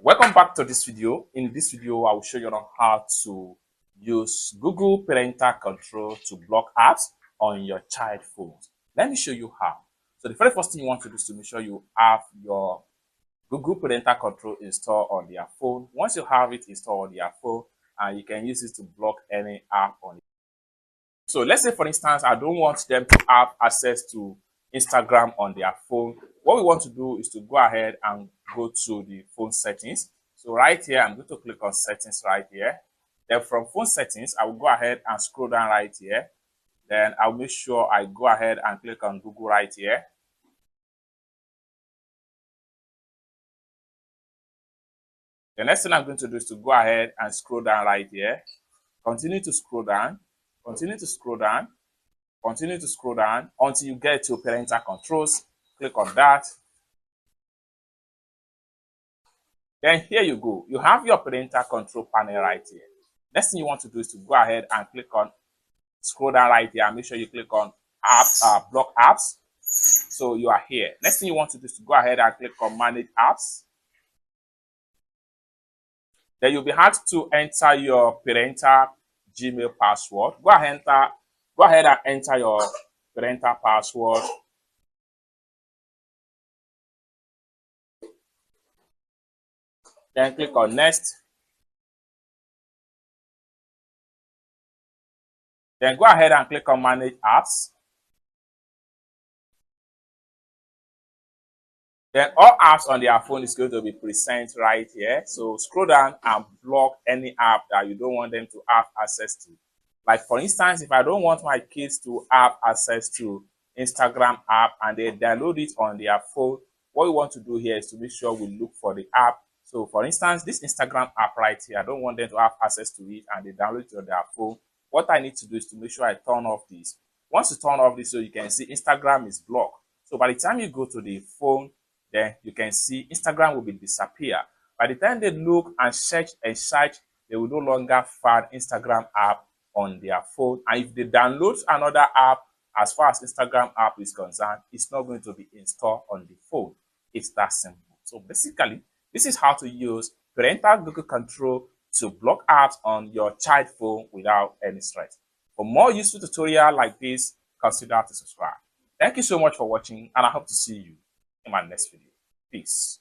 Welcome back to this video. In this video, I will show you on how to use Google Parental Control to block apps on your child phones. Let me show you how. So the very first thing you want to do is to make sure you have your Google Parental Control installed on their phone. Once you have it installed on their phone, you can use it to block any app on it. So let's say, for instance, I don't want them to have access to Instagram on their phone. What we want to do is to go ahead and go to the phone settings. So right here, I'm going to click on settings right here. Then from phone settings, I will go ahead and scroll down right here. Then I'll make sure I go ahead and click on Google right here. The next thing I'm going to do is to go ahead and scroll down right here. Continue to scroll down. Continue to scroll down. Continue to scroll down until you get to parental controls. Click on that. Then here you go. You have your parental control panel right here. Next thing you want to do is to go ahead and click on, scroll down right here and make sure you click on apps, block apps. So you are here. Next thing you want to do is to go ahead and click on manage apps. Then you'll be asked to enter your parental Gmail password. Go ahead and enter your parental password. Then click on next. Then go ahead and click on manage apps. Then all apps on their phone is going to be present right here. So scroll down and block any app that you don't want them to have access to. Like for instance, if I don't want my kids to have access to Instagram app and they download it on their phone, what we want to do here is to make sure we look for the app. So for instance, this Instagram app right here, I don't want them to have access to it and they download it on their phone. What I need to do is to make sure I turn off this. Once you turn off this, so you can see Instagram is blocked. So by the time you go to the phone, then you can see Instagram will be disappear. By the time they look and search, they will no longer find Instagram app on their phone. And if they download another app, as far as Instagram app is concerned, it's not going to be installed on the phone. It's that simple. So basically, this is how to use parental Google Control to block apps on your child phone without any stress. For more useful tutorial like this, consider to subscribe. Thank you so much for watching, and I hope to see you in my next video. Peace.